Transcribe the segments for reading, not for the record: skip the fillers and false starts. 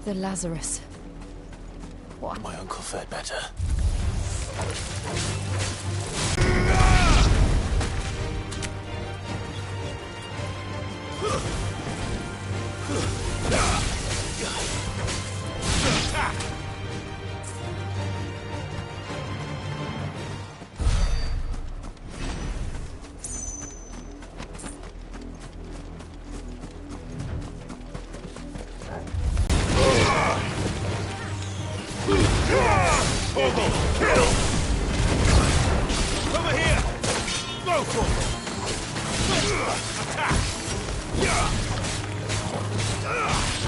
The Lazarus. What? My uncle fared better. Over here! Go for it! Attack!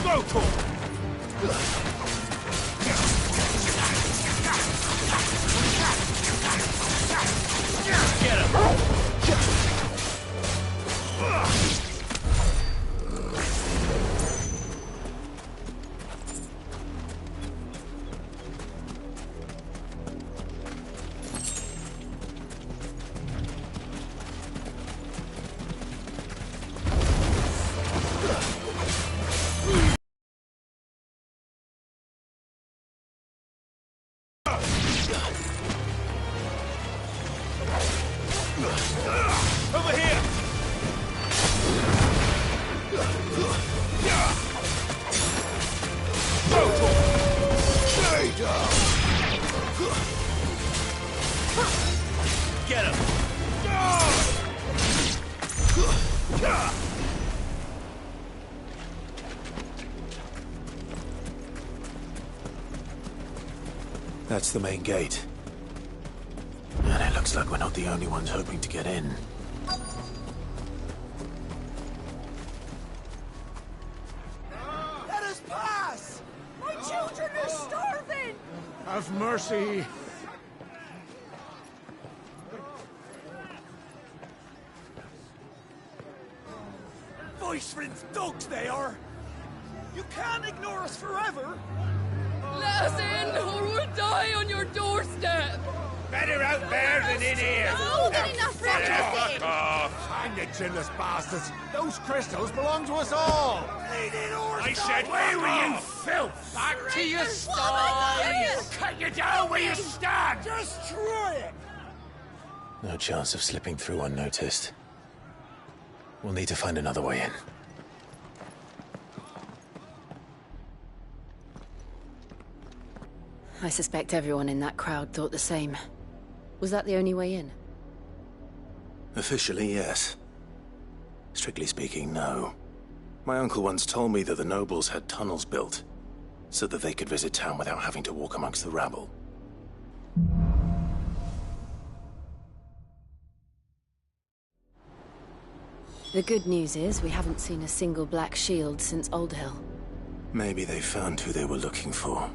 Go for it! Get him! Over here! Go for it! Stay down! Get him! That's the main gate. And it looks like we're not the only ones hoping to get in. Let us pass! My children are starving! Have mercy! Voice-rinsed dogs they are! You can't ignore us forever! Let us in, or we'll die on your doorstep! Better out there than in here! No, not enough for Fuck off! Hang the chinless bastards! Those crystals belong to us all! I said, where were you, filth? Back to your sties! Cut you down where you stand! Destroy it! No chance of slipping through unnoticed. We'll need to find another way in. I suspect everyone in that crowd thought the same. Was that the only way in? Officially, yes. Strictly speaking, no. My uncle once told me that the nobles had tunnels built, so that they could visit town without having to walk amongst the rabble. The good news is we haven't seen a single black shield since Old Hill. Maybe they found who they were looking for.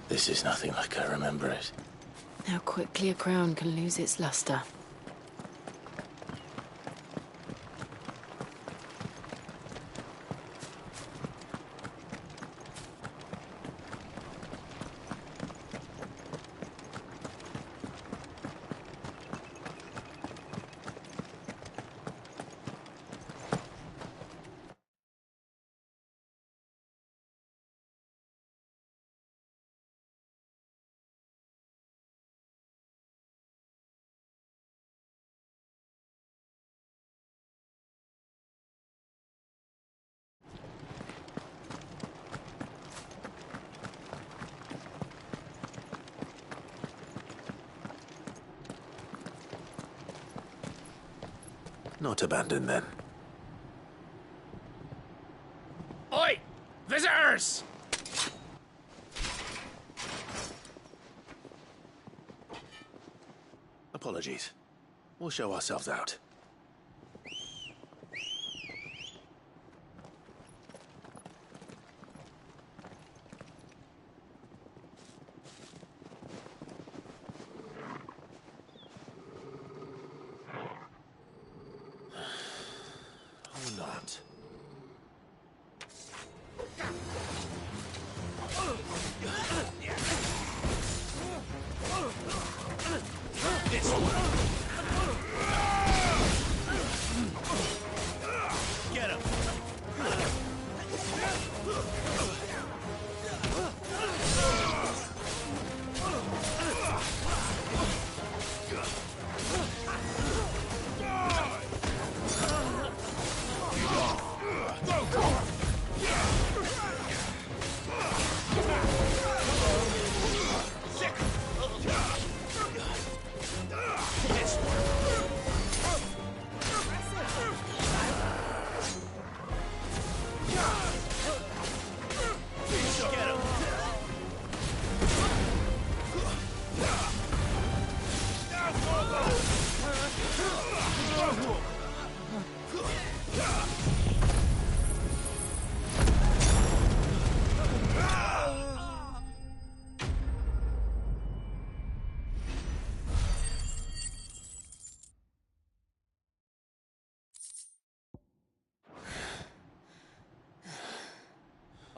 This is nothing like I remember it. How quickly a crown can lose its luster. Not abandoned, then. Oi! Visitors! Apologies. We'll show ourselves out. Or not. This way. Get him.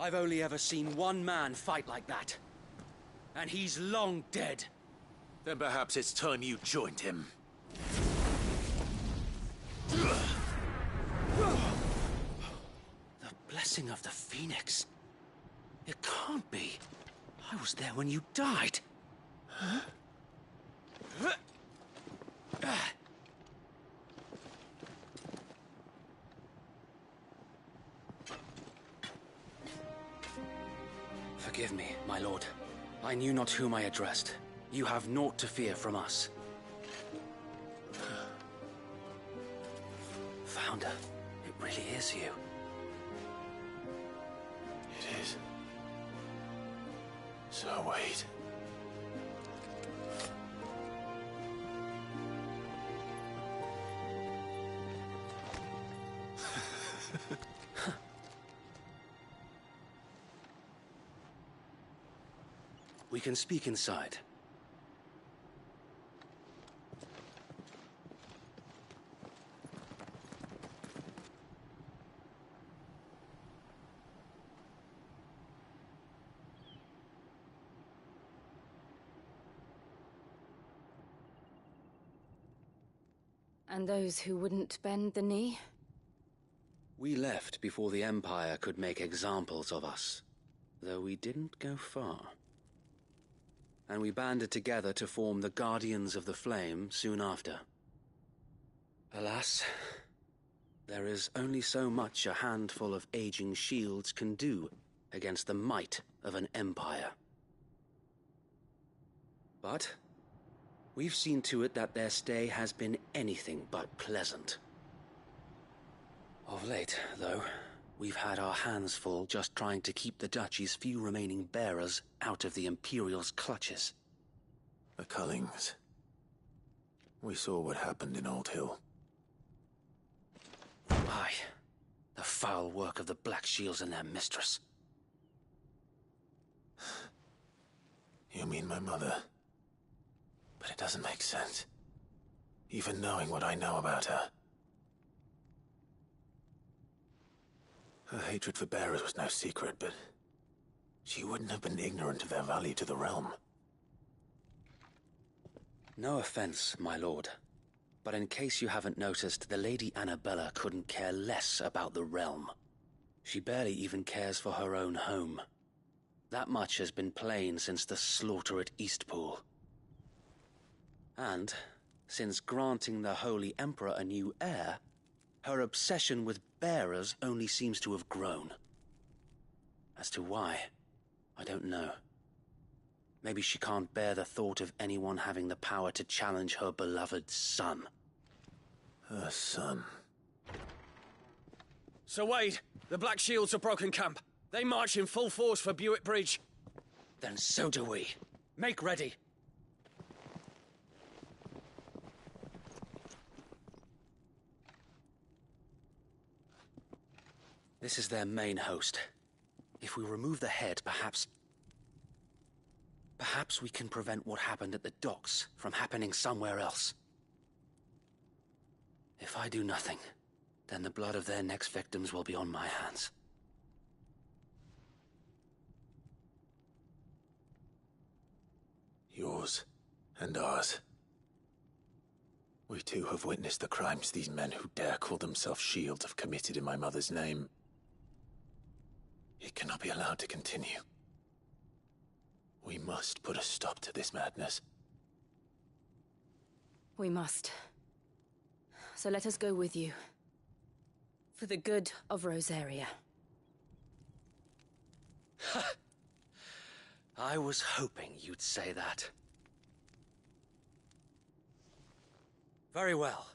I've only ever seen one man fight like that. And he's long dead. Then perhaps it's time you joined him. The blessing of the Phoenix. It can't be. I was there when you died. Forgive me, my lord. I knew not whom I addressed. You have naught to fear from us. Founder, it really is you. It is. So wait. We can speak inside. And those who wouldn't bend the knee? We left before the Empire could make examples of us, though we didn't go far. And we banded together to form the Guardians of the Flame soon after. Alas, there is only so much a handful of aging shields can do against the might of an empire. But we've seen to it that their stay has been anything but pleasant. Of late, though, we've had our hands full just trying to keep the Duchy's few remaining bearers out of the Imperial's clutches. The Cullings. We saw what happened in Old Hill. Aye, the foul work of the Black Shields and their mistress. You mean my mother? But it doesn't make sense. Even knowing what I know about her. Her hatred for bearers was no secret, but she wouldn't have been ignorant of their value to the realm. No offense, my lord, but in case you haven't noticed, the Lady Annabella couldn't care less about the realm. She barely even cares for her own home. That much has been plain since the slaughter at Eastpool. And, since granting the Holy Emperor a new heir, her obsession with bearers only seems to have grown. As to why, I don't know. Maybe she can't bear the thought of anyone having the power to challenge her beloved son. Her son. Sir Wade, the Black Shields have broken camp. They march in full force for Buick Bridge. Then so do we. Make ready. This is their main host. If we remove the head, perhaps we can prevent what happened at the docks from happening somewhere else. If I do nothing, then the blood of their next victims will be on my hands. Yours and ours. We too have witnessed the crimes these men who dare call themselves Shields have committed in my mother's name. It cannot be allowed to continue. We must put a stop to this madness. We must. So let us go with you. For the good of Rosaria. I was hoping you'd say that. Very well.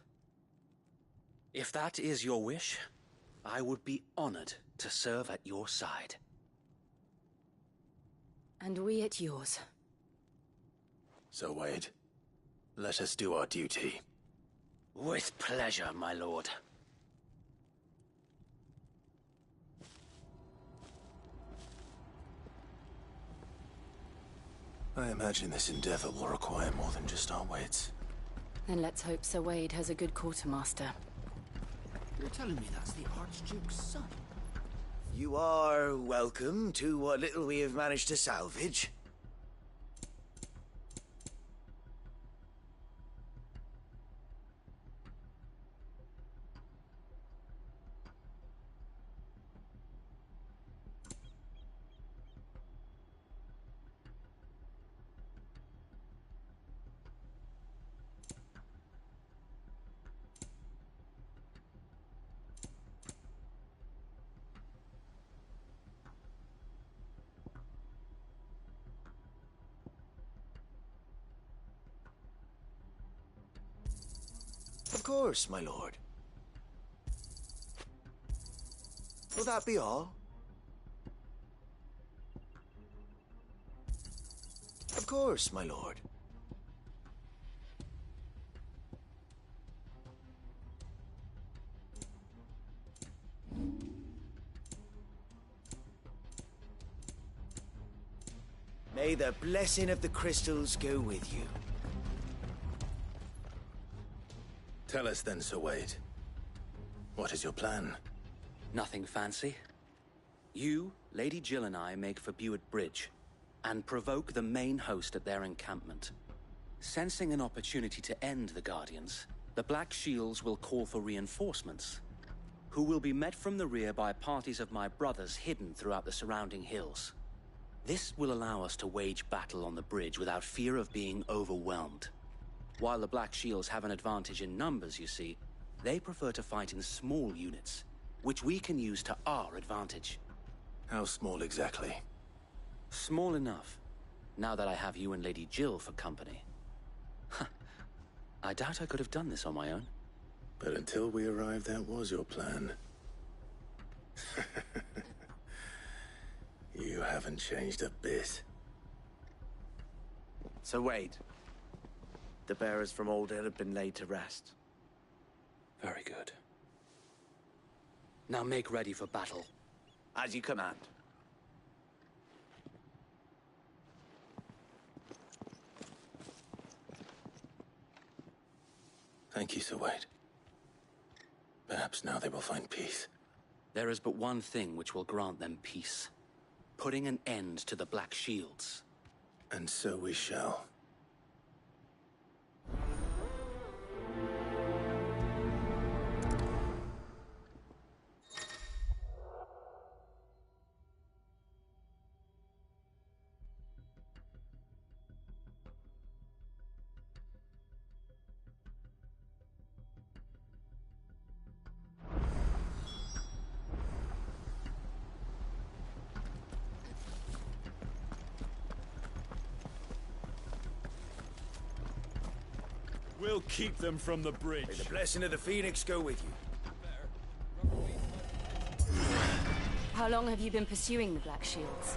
If that is your wish, I would be honored to serve at your side. And we at yours. So, Wade, let us do our duty. With pleasure, my lord. I imagine this endeavor will require more than just our wits. Then let's hope Sir Wade has a good quartermaster. You're telling me that's the Archduke's son? You are welcome to what little we have managed to salvage. Of course, my lord. Will that be all? Of course, my lord. May the blessing of the crystals go with you. Tell us then, Sir Wade. What is your plan? Nothing fancy. You, Lady Jill and I make for Buick Bridge, and provoke the main host at their encampment. Sensing an opportunity to end the Guardians, the Black Shields will call for reinforcements, who will be met from the rear by parties of my brothers hidden throughout the surrounding hills. This will allow us to wage battle on the bridge without fear of being overwhelmed. While the Black Shields have an advantage in numbers, you see, they prefer to fight in small units, which we can use to our advantage. How small exactly? Small enough, now that I have you and Lady Jill for company. I doubt I could have done this on my own. But until we arrived, that was your plan. You haven't changed a bit. So Wade, the bearers from Old Hill have been laid to rest. Very good. Now make ready for battle. As you command. Thank you, Sir Wade. Perhaps now they will find peace. There is but one thing which will grant them peace. Putting an end to the Black Shields. And so we shall. We'll keep them from the bridge. May the blessing of the Phoenix go with you. How long have you been pursuing the Black Shields?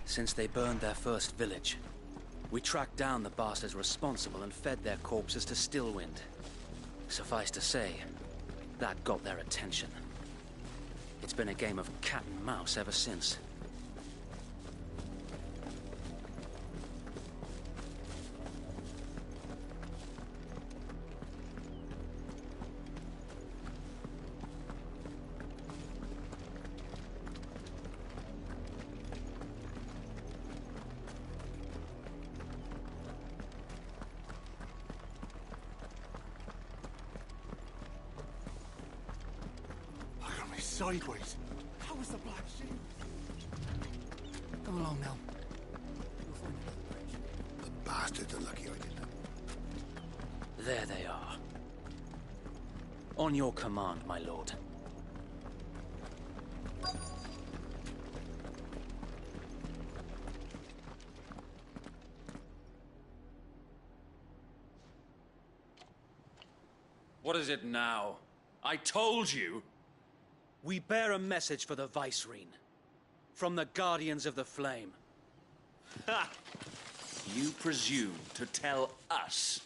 Since they burned their first village, we tracked down the bastards responsible and fed their corpses to Stillwind. Suffice to say, that got their attention. It's been a game of cat and mouse ever since. Sideways. How was the Black Shield? Come along now. We'll find another bridge. The bastards are lucky I didn't. There they are. On your command, my lord. What is it now? I told you! We bear a message for the Vicereine. From the Guardians of the Flame. Ha! You presume to tell us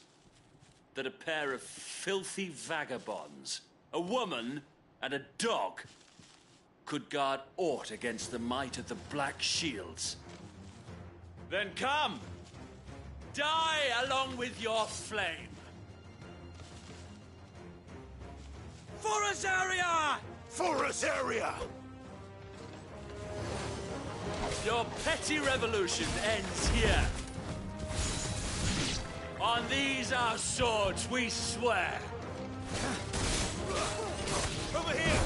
that a pair of filthy vagabonds, a woman and a dog, could guard aught against the might of the Black Shields? Then come! Die along with your flame! For Azaria! For us area! Your petty revolution ends here. On these our swords we swear. Over here!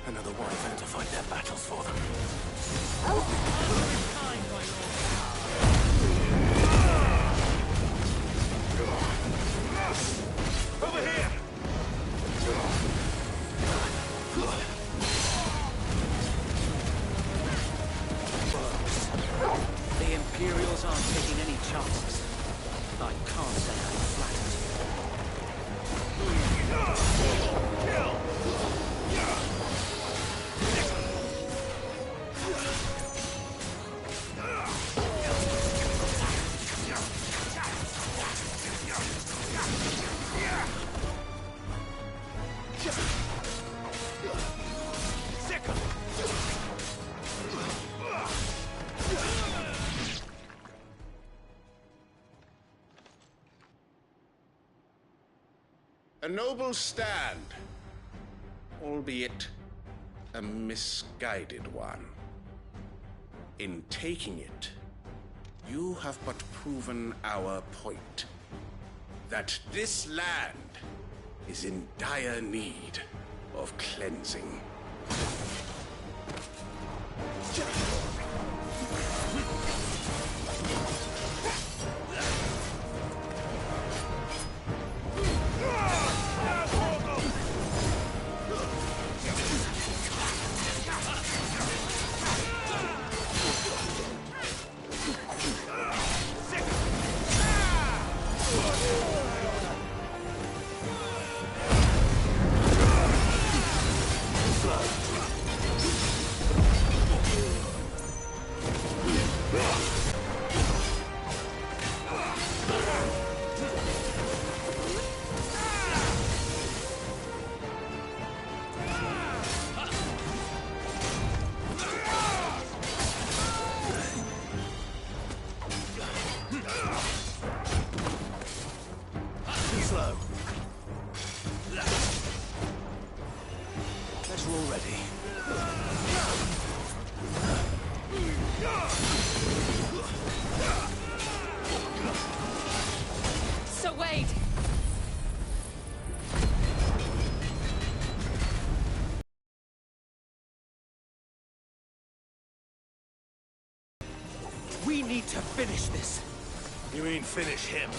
Another wyvern to fight their battles for them. Over here! The Imperials aren't taking any chances. I can't say I'm flattered. A noble stand, albeit a misguided one. In taking it, you have but proven our point. That this land is in dire need of cleansing. We need to finish this. You mean finish him?